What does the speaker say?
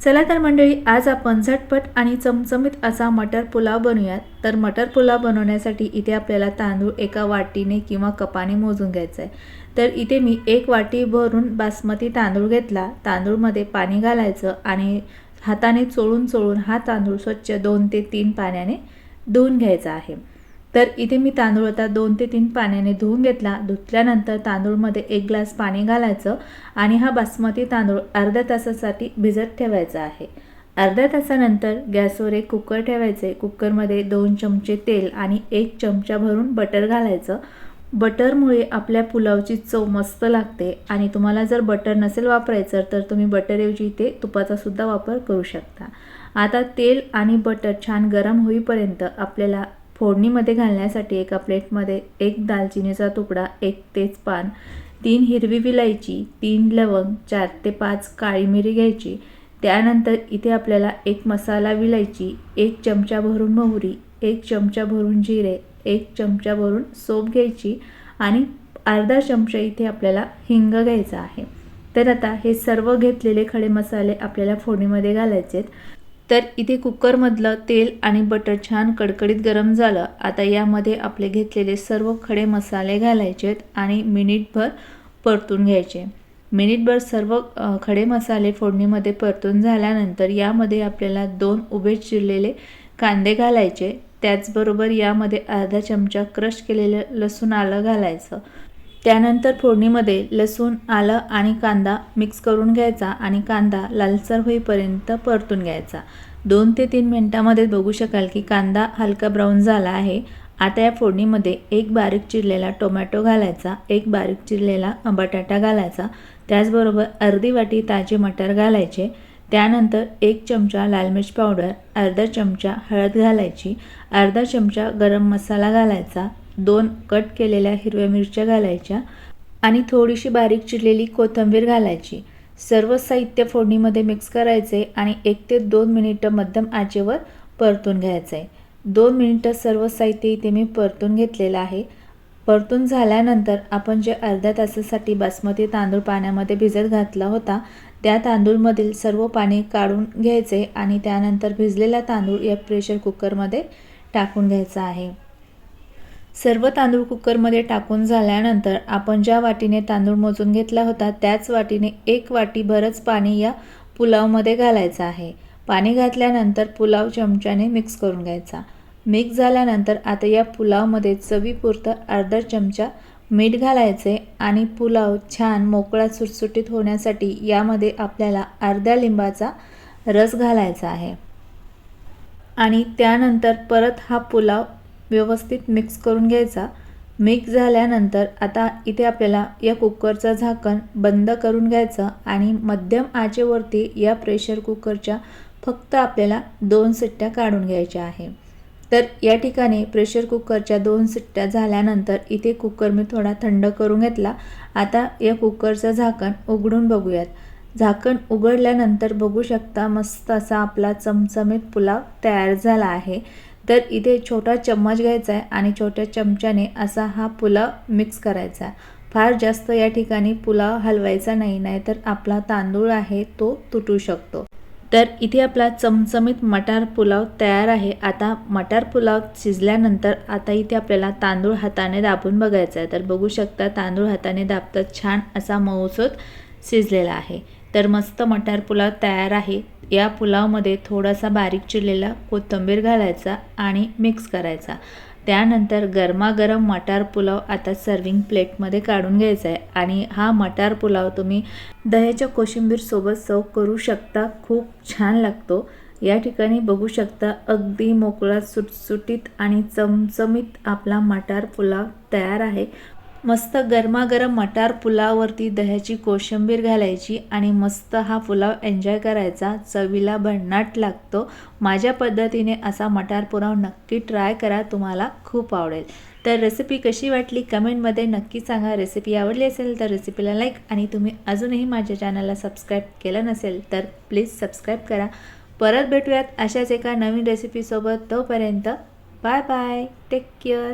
चला तर मंडळी, आज आपण झटपट आणि चमचमीत असा मटर पुलाव बनवूयात। तर मटर पुलाव बनवण्यासाठी इथे आपल्याला तांदूळ एका वाटीने किंवा कपाने मोजून घ्यायचा आहे। तर इथे मी एक वाटी भरून बासमती तांदूळ घेतला। तांदूळमध्ये पाणी घालायचं आणि हाताने चोळून चोळून हा तांदूळ स्वच्छ 2 ते 3 पाण्याने धुवून घ्यायचा आहे। तर इथे मी तांदूळ आता 2 ते 3 पाण्याने धुवून घेतला। धुतल्यानंतर तांदूळमध्ये 1 ग्लास पाणी घालायचं आणि हा बासमती तांदूळ अर्ध्या तासासाठी भिजत ठेवायचा आहे। अर्ध्या तासानंतर गॅसवर एक कुकर ठेवायचे। कुकरमध्ये 2 चमचे तेल आणि 1 चमचा भरून बटर घालायचं। बटरमुळे आपल्या पुलावची चव मस्त लागते आणि तुम्हाला जर बटर नसेल वापरायचं तर तुम्ही बटरऐवजी इथे तुपाचा सुद्धा वापर करू शकता। आता तेल आणि बटर छान गरम होईपर्यंत आपल्याला फोडणीमध्ये घालण्यासाठी एका प्लेटमध्ये 1 दालचिनीचा तुकडा, 1 तेजपान, 3 हिरवी विलायची, 3 लवंग, 4 ते 5 काळी मिरी घ्यायची। त्यानंतर इथे आपल्याला 1 मसाला विलायची, 1 चमचा भरून मोहरी, 1 चमचा भरून जिरे, 1 चमचा भरून सोप घ्यायची आणि अर्धा चमचा इथे आपल्याला हिंग घ्यायचा आहे। तर आता हे सर्व घेतलेले खडे मसाले आपल्याला फोडणीमध्ये घालायचे आहेत। तर इथे कुकरमधलं तेल आणि बटर छान कडकडीत गरम झालं। आता यामध्ये आपले घेतलेले सर्व खडे मसाले घालायचे आहेत आणि मिनिटभर परतून घ्यायचे। मिनिटभर सर्व खडे मसाले फोडणीमध्ये परतून झाल्यानंतर यामध्ये आपल्याला 2 उभे चिरलेले कांदे घालायचे। त्याचबरोबर यामध्ये अर्धा चमचा क्रश केलेलं लसूण आलं घालायचं। त्यानंतर फोडणीमध्ये लसूण, आलं आणि कांदा मिक्स करून घ्यायचा आणि कांदा लालसर होईपर्यंत परतून घ्यायचा। 2 ते 3 मिनिटांमध्ये बघू शकाल की कांदा हलका ब्राऊन झाला आहे। आता या फोडणीमध्ये 1 बारीक चिरलेला टोमॅटो घालायचा, 1 बारीक चिरलेला बटाटा घालायचा, त्याचबरोबर अर्धी वाटी ताजे मटार घालायचे। त्यानंतर 1 चमचा लाल मिर्च पावडर, अर्धा चमचा हळद घालायची, अर्धा चमचा गरम मसाला घालायचा, 2 कट केलेल्या हिरव्या मिरच्या घालायच्या आणि थोडीशी बारीक चिरलेली कोथिंबीर घालायची। सर्व साहित्य फोडणीमध्ये मिक्स करायचे आणि 1 ते 2 मिनिटं मध्यम आचेवर परतून घ्यायचे आहे। 2 मिनिटं सर्व साहित्य इथे मी परतून घेतलेलं आहे। परतून झाल्यानंतर आपण जे अर्ध्या तासासाठी बासमती तांदूळ पाण्यामध्ये भिजत घातला होता त्या तांदूळमधील सर्व पाणी काढून घ्यायचे आणि त्यानंतर भिजलेला तांदूळ या प्रेशर कुकरमध्ये टाकून घ्यायचा आहे। सर्व तांदूळ कुकरमध्ये टाकून झाल्यानंतर आपण ज्या वाटीने तांदूळ मोजून घेतला होता त्याच वाटीने 1 वाटी भरच पाणी या पुलावमध्ये घालायचं आहे। पाणी घातल्यानंतर पुलाव चमच्याने मिक्स करून घ्यायचा। मिक्स झाल्यानंतर आता या पुलावमध्ये चवीपुरतं अर्धा चमचा मीठ घालायचे आणि पुलाव छान मोकळा सुटसुटीत होण्यासाठी यामध्ये आपल्याला अर्ध्या लिंबाचा रस घालायचा आहे आणि त्यानंतर परत हा पुलाव व्यवस्थित मिक्स करून घ्यायचा। मिक्स झाल्यानंतर आता इथे आपल्याला या कुकरचं झाकण बंद करून घ्यायचं आणि मध्यम आचेवरती या प्रेशर कुकरच्या फक्त आपल्याला 2 शिट्ट्या काढून घ्यायच्या आहे। तर या ठिकाणी प्रेशर कुकरच्या 2 शिट्ट्या झाल्यानंतर इथे कुकर मी थोडा थंड करून घेतला। आता या कुकरचं झाकण उघडून बघूयात। झाकण उघडल्यानंतर बघू शकता मस्त असा आपला चमचमीत पुलाव तयार झाला आहे। तर इथे छोटा चम्मच घ्यायचा आहे आणि छोट्या चमच्याने असा हा पुलाव मिक्स करायचा। फार जास्त या ठिकाणी पुलाव हलवायचा नाही, नाहीतर आपला तांदूळ आहे तो तुटू शकतो। तर इथे आपला चमचमीत मटार पुलाव तयार आहे। आता मटार पुलाव शिजल्यानंतर आता इथे आपल्याला तांदूळ हाताने दाबून बघायचा आहे। तर बघू शकता तांदूळ हाताने दाबतात छान असा मऊसूत शिजलेला आहे। तर मस्त मटार पुलाव तयार आहे। या पुलावमध्ये थोडासा बारीक चिरलेला कोथिंबीर घालायचा आणि मिक्स करायचा। त्यानंतर गरमागरम मटार पुलाव आता सर्विंग प्लेटमध्ये काढून घ्यायचा आहे आणि हा मटार पुलाव तुम्ही दह्याच्या कोशिंबीर सोबत सर्व करू शकता। खूप छान लागतो। या ठिकाणी बघू शकता अगदी मोकळा सुटसुटीत आणि चमचमीत आपला मटार पुलाव तयार आहे। मस्त गरमागरम मटार पुलाववरती दह्याची कोशिंबीर घालायची आणि मस्त हा पुलाव एन्जॉय करायचा। चवीला भन्नाट लागतो। माझ्या पद्धतीने असा मटार पुलाव नक्की ट्राय करा, तुम्हाला खूप आवडेल। तर रेसिपी कशी वाटली कमेंटमध्ये नक्की सांगा। रेसिपी आवडली असेल तर रेसिपीला लाईक आणि तुम्ही अजूनही माझ्या चॅनलला सबस्क्राईब केलं नसेल तर प्लीज सबस्क्राईब करा। परत भेटूयात अशाच एका नवीन रेसिपीसोबत। तोपर्यंत बाय बाय, टेक केअर।